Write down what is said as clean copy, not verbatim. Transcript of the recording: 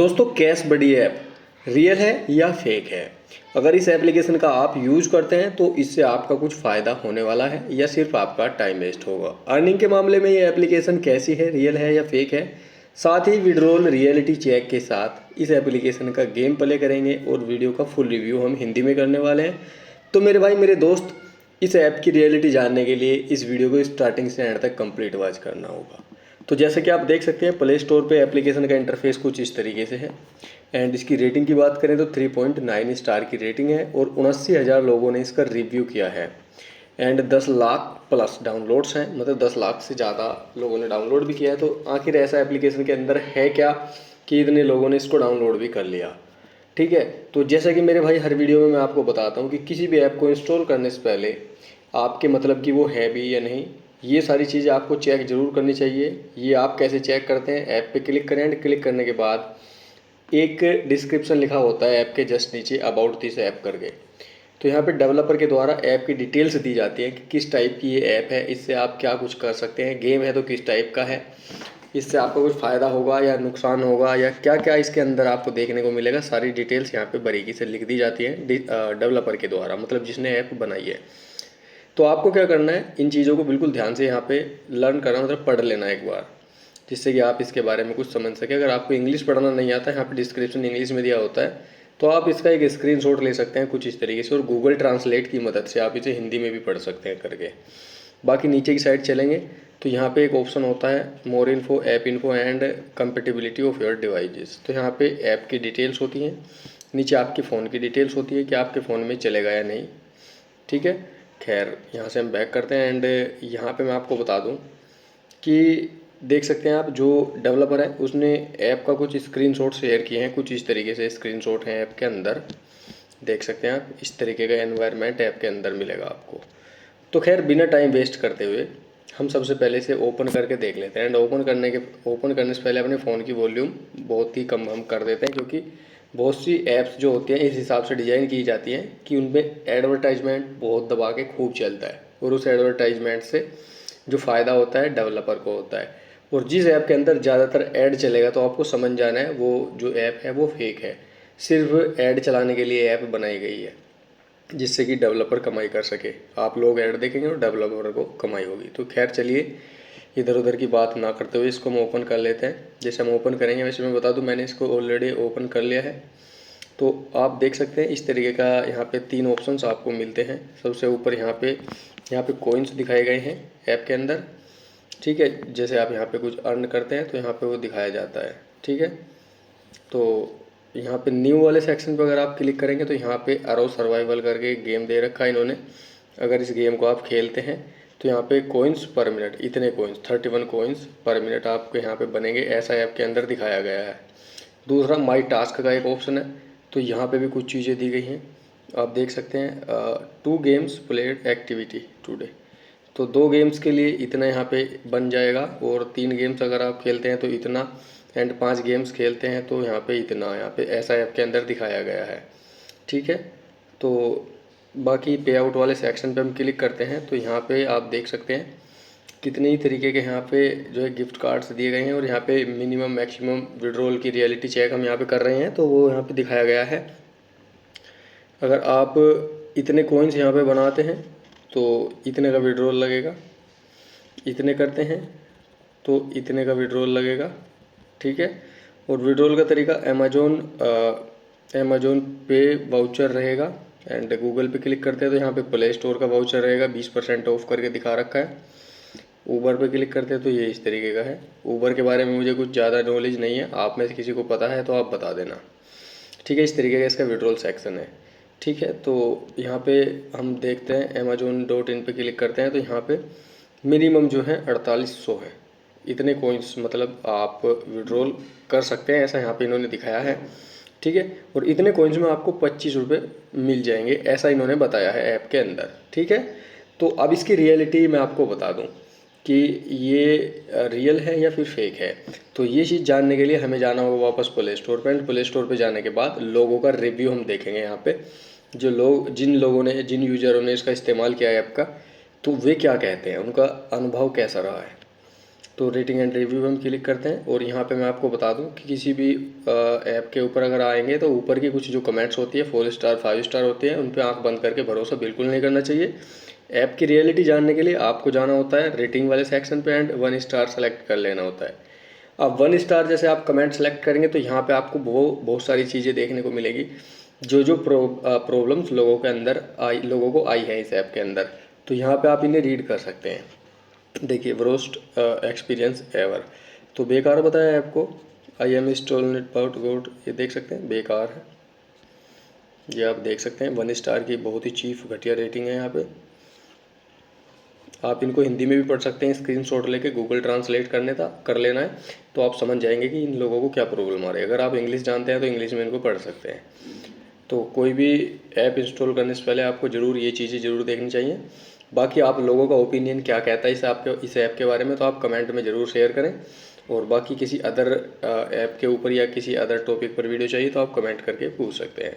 दोस्तों कैश बडी app real है या फेक है? अगर इस एप्लीकेशन का आप यूज करते हैं तो इससे आपका कुछ फ़ायदा होने वाला है या सिर्फ आपका टाइम वेस्ट होगा। अर्निंग के मामले में ये एप्लीकेशन कैसी है, रियल है या फेक है? साथ ही विड्रॉल रियलिटी चेक के साथ इस एप्लीकेशन का गेम प्ले करेंगे और वीडियो का फुल रिव्यू हम हिंदी में करने वाले हैं। तो मेरे भाई मेरे दोस्त, इस ऐप की रियलिटी जानने के लिए इस वीडियो को स्टार्टिंग से एंड तक कंप्लीट वॉच करना होगा। तो जैसे कि आप देख सकते हैं प्ले स्टोर पे एप्लीकेशन का इंटरफेस कुछ इस तरीके से है एंड इसकी रेटिंग की बात करें तो 3.9 स्टार की रेटिंग है और 79,000 लोगों ने इसका रिव्यू किया है एंड 10 लाख प्लस डाउनलोड्स हैं, मतलब 10 लाख से ज़्यादा लोगों ने डाउनलोड भी किया है। तो आखिर ऐसा एप्लीकेशन के अंदर है क्या कि इतने लोगों ने इसको डाउनलोड भी कर लिया? ठीक है, तो जैसा कि मेरे भाई हर वीडियो में मैं आपको बताता हूँ कि किसी भी ऐप को इंस्टॉल करने से पहले आपके मतलब कि वो है भी या नहीं, ये सारी चीज़ें आपको चेक ज़रूर करनी चाहिए। ये आप कैसे चेक करते हैं? ऐप पे क्लिक करें एंड क्लिक करने के बाद एक डिस्क्रिप्शन लिखा होता है ऐप के जस्ट नीचे, अबाउट दिस ऐप करके। तो यहाँ पे डेवलपर के द्वारा ऐप की डिटेल्स दी जाती है कि किस टाइप की ये ऐप है, इससे आप क्या कुछ कर सकते हैं, गेम है तो किस टाइप का है, इससे आपको कुछ फ़ायदा होगा या नुकसान होगा या क्या क्या इसके अंदर आपको देखने को मिलेगा। सारी डिटेल्स यहाँ पे बारीकी से लिख दी जाती हैं डेवलपर के द्वारा, मतलब जिसने ऐप बनाई है। तो आपको क्या करना है, इन चीज़ों को बिल्कुल ध्यान से यहाँ पे लर्न करना, मतलब पढ़ लेना एक बार, जिससे कि आप इसके बारे में कुछ समझ सकें। अगर आपको इंग्लिश पढ़ना नहीं आता है, यहाँ पे डिस्क्रिप्शन इंग्लिश में दिया होता है, तो आप इसका एक स्क्रीनशॉट ले सकते हैं कुछ इस तरीके से और गूगल ट्रांसलेट की मदद से आप इसे हिंदी में भी पढ़ सकते हैं करके। बाकी नीचे की साइड चलेंगे तो यहाँ पे एक ऑप्शन होता है मोर info, app info and compatibility of your devices. तो यहाँ पे ऐप की डिटेल्स होती हैं, नीचे आपके फ़ोन की डिटेल्स होती है कि आपके फ़ोन में चलेगा या नहीं। ठीक है, खैर यहाँ से हम बैक करते हैं एंड यहाँ पे मैं आपको बता दूँ कि देख सकते हैं आप, जो डेवलपर है उसने ऐप का कुछ स्क्रीनशॉट शेयर किए हैं, कुछ इस तरीके से स्क्रीनशॉट हैं ऐप के अंदर। देख सकते हैं आप, इस तरीके का एनवायरनमेंट ऐप के अंदर मिलेगा आपको। तो खैर बिना टाइम वेस्ट करते हुए हम सबसे पहले इसे ओपन करके देख लेते हैं एंड ओपन करने से पहले अपने फ़ोन की वॉल्यूम बहुत ही कम हम कर देते हैं, क्योंकि बहुत सी ऐप्स जो होती हैं इस हिसाब से डिज़ाइन की जाती हैं कि उनमें एडवर्टाइजमेंट बहुत दबा के खूब चलता है और उस एडवर्टाइजमेंट से जो फ़ायदा होता है डेवलपर को होता है। और जिस ऐप के अंदर ज़्यादातर ऐड चलेगा तो आपको समझ जाना है वो जो ऐप है वो फेक है, सिर्फ ऐड चलाने के लिए ऐप बनाई गई है जिससे कि डेवलपर कमाई कर सके। आप लोग ऐड देखेंगे और डेवलपर को कमाई होगी। तो खैर चलिए इधर उधर की बात ना करते हुए इसको हम ओपन कर लेते हैं। जैसे हम ओपन करेंगे, वैसे मैं बता दूं मैंने इसको ऑलरेडी ओपन कर लिया है। तो आप देख सकते हैं इस तरीके का यहाँ पे 3 ऑप्शंस आपको मिलते हैं। सबसे ऊपर यहाँ पे कॉइन्स दिखाए गए हैं ऐप के अंदर। ठीक है, जैसे आप यहाँ पे कुछ अर्न करते हैं तो यहाँ पे वो दिखाया जाता है। ठीक है, तो यहाँ पे न्यू वाले सेक्शन पे अगर आप क्लिक करेंगे तो यहाँ पे अरो सर्वाइवल करके एक गेम दे रखा है इन्होंने। अगर इस गेम को आप खेलते हैं तो यहाँ पे कोइंस पर मिनट, इतने कोइंस 31 कोइंस पर मिनट आपके यहाँ पे बनेंगे, ऐसा ऐप के अंदर दिखाया गया है। दूसरा माई टास्क का एक ऑप्शन है, तो यहाँ पे भी कुछ चीज़ें दी गई हैं, आप देख सकते हैं 2 गेम्स प्लेड एक्टिविटी टुडे। तो 2 गेम्स के लिए इतना यहाँ पे बन जाएगा और 3 गेम्स अगर आप खेलते हैं तो इतना एंड 5 गेम्स खेलते हैं तो यहाँ पे इतना, यहाँ पे ऐसा ऐप के अंदर दिखाया गया है। ठीक है, तो बाकी पे आउट वाले सेक्शन पे हम क्लिक करते हैं तो यहाँ पे आप देख सकते हैं कितने ही तरीके के यहाँ पे जो है गिफ्ट कार्ड्स दिए गए हैं और यहाँ पे मिनिमम मैक्सिमम विड्रॉल की रियलिटी चेक हम यहाँ पे कर रहे हैं तो वो यहाँ पे दिखाया गया है। अगर आप इतने कॉइन्स यहाँ पे बनाते हैं तो इतने का विड्रॉल लगेगा, इतने करते हैं तो इतने का विड्रॉल लगेगा। ठीक है, और विड्रॉल का तरीका अमेजोन पे वाउचर रहेगा एंड गूगल पे क्लिक करते हैं तो यहाँ पे प्ले स्टोर का वाउचर रहेगा, 20% ऑफ करके दिखा रखा है। ऊबर पे क्लिक करते हैं तो ये इस तरीके का है। ऊबर के बारे में मुझे कुछ ज़्यादा नॉलेज नहीं है, आप में से किसी को पता है तो आप बता देना। ठीक है, इस तरीके का इसका विड्रॉल सेक्शन है। ठीक है, तो यहाँ पे हम देखते हैं amazon.in पे क्लिक करते हैं तो यहाँ पे मिनिमम जो है 4800 है, इतने कोइंस मतलब आप विड्रॉल कर सकते हैं, ऐसा यहाँ पे इन्होंने दिखाया है। ठीक है, और इतने कोइंस में आपको 25 रुपये मिल जाएंगे, ऐसा इन्होंने बताया है ऐप के अंदर। ठीक है, तो अब इसकी रियलिटी मैं आपको बता दूँ कि ये रियल है या फिर फेक है। तो ये चीज़ जानने के लिए हमें जाना होगा वापस प्ले स्टोर पे एंड प्ले स्टोर पे जाने के बाद लोगों का रिव्यू हम देखेंगे यहाँ पे, जो लोग जिन यूज़रों ने इसका इस्तेमाल किया है ऐप का, तो वे क्या कहते हैं, उनका अनुभव कैसा रहा है। तो रेटिंग एंड रिव्यू हम क्लिक करते हैं और यहाँ पे मैं आपको बता दूं कि किसी भी ऐप के ऊपर अगर आएंगे तो ऊपर की कुछ जो कमेंट्स होती है 4 स्टार 5 स्टार होते हैं, उन पे आंख बंद करके भरोसा बिल्कुल नहीं करना चाहिए। ऐप की रियलिटी जानने के लिए आपको जाना होता है रेटिंग वाले सेक्शन पे एंड 1 स्टार सेलेक्ट कर लेना होता है। अब 1 स्टार जैसे आप कमेंट सेलेक्ट करेंगे तो यहाँ पे आपको बहुत सारी चीज़ें देखने को मिलेगी जो जो प्रॉब्लम्स लोगों को आई है इस ऐप के अंदर, तो यहाँ पे आप इन्हें रीड कर सकते हैं। देखिए वर्स्ट एक्सपीरियंस एवर, तो बेकार बताया ऐप को। I am stolen it about good, ये देख सकते हैं बेकार है, ये आप देख सकते हैं 1 स्टार की बहुत ही चीफ घटिया रेटिंग है यहाँ पे। आप इनको हिंदी में भी पढ़ सकते हैं, स्क्रीनशॉट लेके गूगल ट्रांसलेट कर लेना है तो आप समझ जाएंगे कि इन लोगों को क्या प्रॉब्लम आ रही है। अगर आप इंग्लिश जानते हैं तो इंग्लिश में इनको पढ़ सकते हैं। तो कोई भी ऐप इंस्टॉल करने से पहले आपको ज़रूर ये चीज़ें ज़रूर देखनी चाहिए। बाकी आप लोगों का ओपिनियन क्या कहता है इस ऐप के बारे में, तो आप कमेंट में ज़रूर शेयर करें। और बाकी किसी अदर ऐप के ऊपर या किसी अदर टॉपिक पर वीडियो चाहिए तो आप कमेंट करके पूछ सकते हैं।